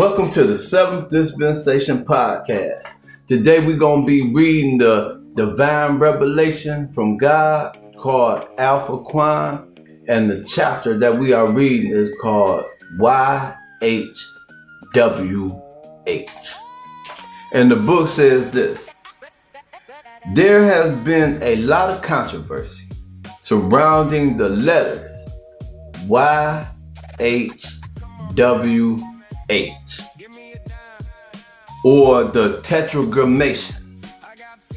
Welcome to the Seventh Dispensation Podcast. Today we're going to be reading the divine revelation from God called Alpha Quine, and the chapter that we are reading is called YHWH. And the book says this: there has been a lot of controversy surrounding the letters YHWH, or the tetragrammation,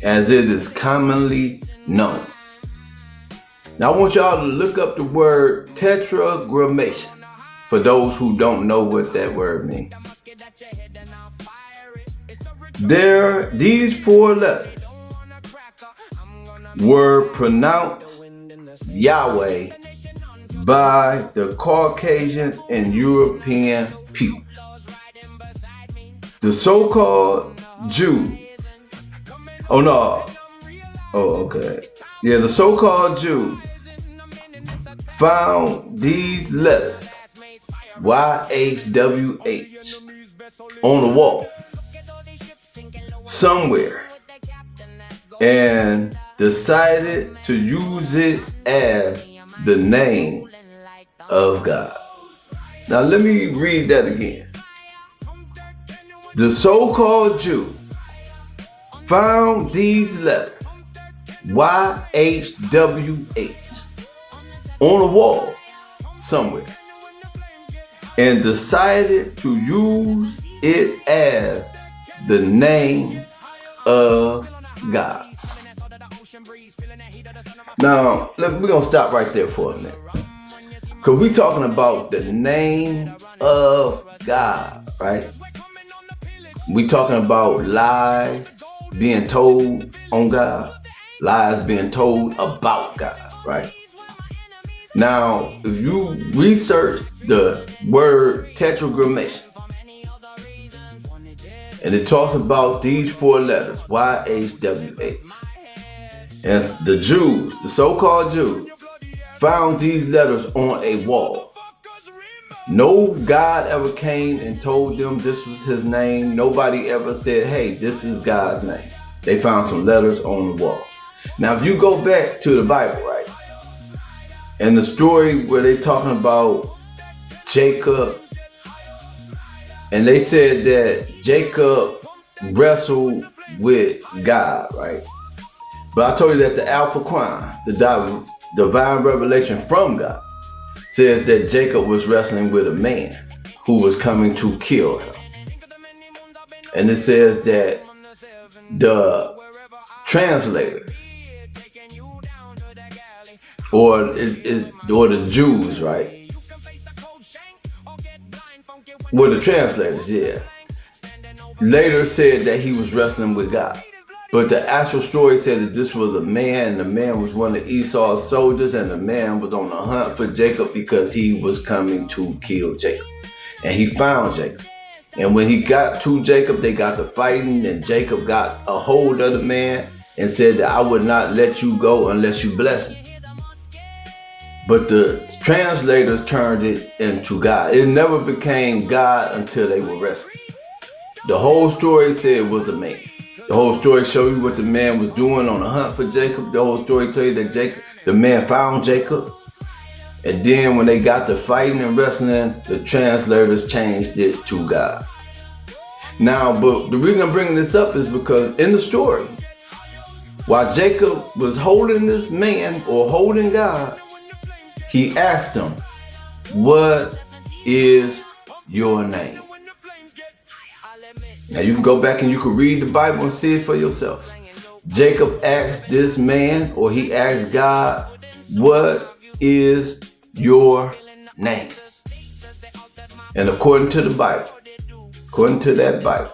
as it is commonly known. Now I want y'all to look up the word tetragrammation for those who don't know what that word means. These four letters were pronounced Yahweh by the Caucasian and European people. The so-called Jews. The so-called Jews found these letters YHWH on the wall somewhere and decided to use it as the name of God. Now let me read that again. The so-called Jews found these letters YHWH on a wall somewhere and decided to use it as the name of God. Now, we're going to stop right there for a minute, because we're talking about the name of God, right? We're talking about lies being told on God, lies being told about God, right? Now, if you research the word tetragrammation, and it talks about these four letters, YHWH, and the Jews, the so-called Jews, found these letters on a wall. No God ever came and told them this was his name. Nobody ever said, hey, this is God's name. They found some letters on the wall. Now, if you go back to the Bible, right, and the story where they talking about Jacob, and they said that Jacob wrestled with God, right? But I told you that the Alpha Quine, the divine revelation from God, says that Jacob was wrestling with a man who was coming to kill him. And it says that the translators, or the Jews, right? Well, the translators, yeah, later said that he was wrestling with God. But the actual story said that this was a man, and the man was one of Esau's soldiers, and the man was on the hunt for Jacob because he was coming to kill Jacob. And he found Jacob. And when he got to Jacob, they got to fighting, and Jacob got a hold of the man and said that I would not let you go unless you bless me. But the translators turned it into God. It never became God until they were wrestling. The whole story said it was a man. The whole story showed you what the man was doing on the hunt for Jacob. The whole story tell you that the man found Jacob. And then when they got to fighting and wrestling, the translators changed it to God. Now, but the reason I'm bringing this up is because in the story, while Jacob was holding this man or holding God, he asked him, what is your name? Now you can go back and you can read the Bible and see it for yourself. Jacob asked this man, or he asked God, what is your name? And according to the Bible, according to that Bible,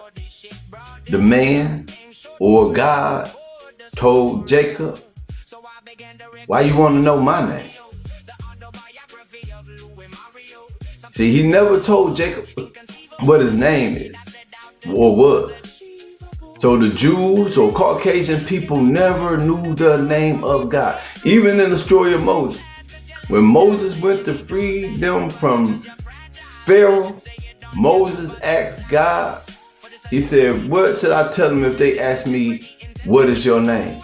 the man or God told Jacob, why you want to know my name? See, he never told Jacob what his name is or was. So the Jews or Caucasian people never knew the name of God. Even in the story of Moses, when Moses went to free them from Pharaoh, Moses asked God, he said, what should I tell them if they ask me, what is your name?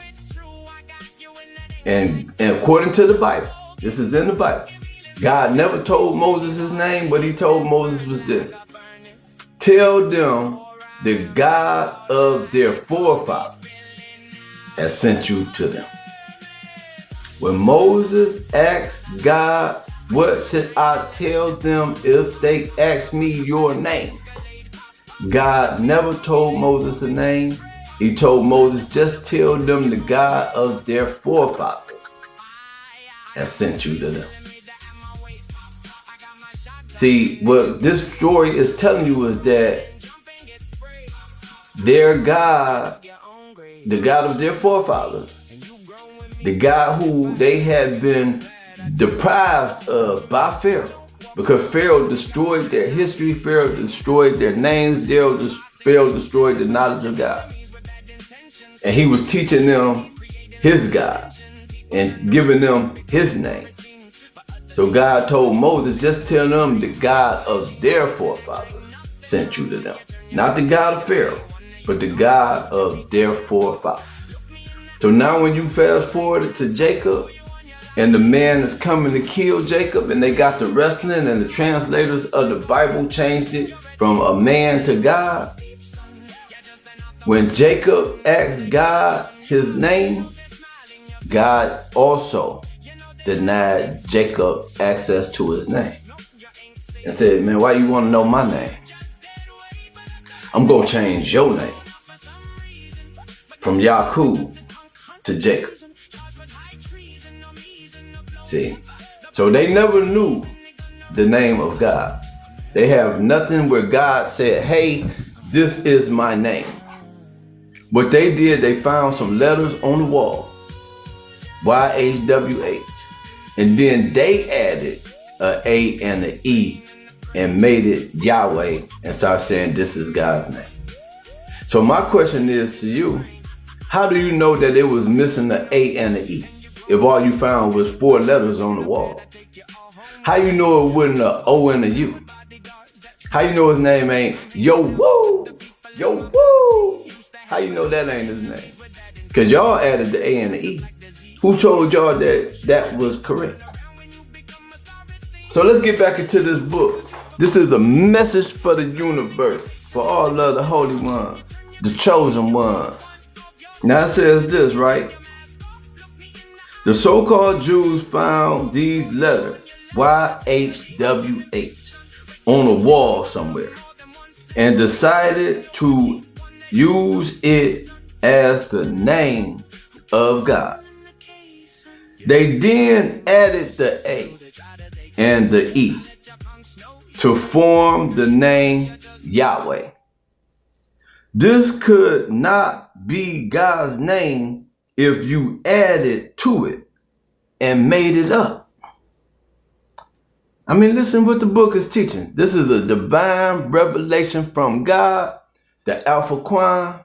And according to the Bible, this is in the Bible, God never told Moses his name, but he told Moses was this: tell them the God of their forefathers has sent you to them. When Moses asked God, what should I tell them if they ask me your name? God never told Moses a name. He told Moses, just tell them the God of their forefathers has sent you to them. See, what this story is telling you is that their God, the God of their forefathers, the God who they had been deprived of by Pharaoh, because Pharaoh destroyed their history, Pharaoh destroyed their names, Pharaoh destroyed the knowledge of God. And he was teaching them his God and giving them his name. So God told Moses, just tell them the God of their forefathers sent you to them. Not the God of Pharaoh, but the God of their forefathers. So now when you fast forward to Jacob, and the man is coming to kill Jacob, and they got the wrestling, and the translators of the Bible changed it from a man to God. When Jacob asked God his name, God also denied Jacob access to his name and said, man, why you want to know my name? I'm going to change your name from Yaakov to Jacob. See, so they never knew the name of God. They have nothing where God said, hey, this is my name. What they did, they found some letters on the wall, YHWH, and then they added an A and an E and made it Yahweh and started saying this is God's name. So my question is to you, how do you know that it was missing the A and the E if all you found was 4 letters on the wall? How you know it wasn't an O and a U? How you know his name ain't Yo Woo? Yo Woo? How you know that ain't his name? Because y'all added the A and the E. Who told y'all that that was correct? So let's get back into this book. This is a message for the universe, for all of the holy ones, the chosen ones. Now it says this, right? The so-called Jews found these letters, YHWH, on a wall somewhere and decided to use it as the name of God. They then added the A and the E to form the name Yahweh. This could not be God's name if you added to it and made it up. I mean, listen what the book is teaching. This is a divine revelation from God, the Alpha Quran,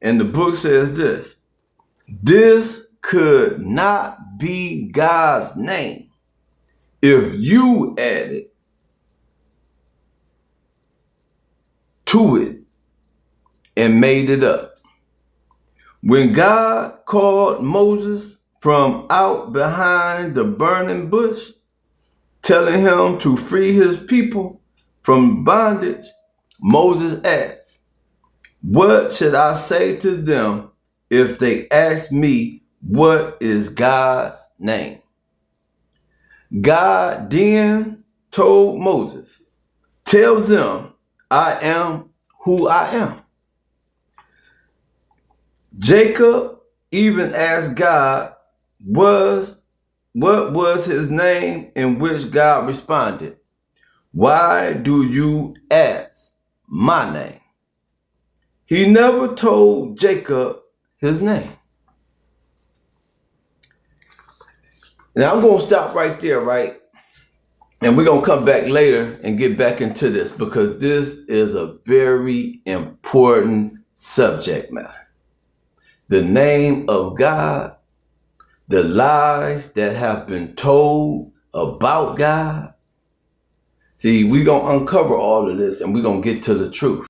and the book says this: this could not be God's name if you added to it and made it up. When God called Moses from out behind the burning bush, telling him to free his people from bondage, Moses asked, what should I say to them if they ask me what is God's name? God then told Moses, tell them I am who I am. Jacob even asked God what was his name, in which God responded, why do you ask my name? He never told Jacob his name. Now I'm going to stop right there, right? And we're going to come back later and get back into this, because this is a very important subject matter. The name of God, the lies that have been told about God, See, we're going to uncover all of this and we're going to get to the truth.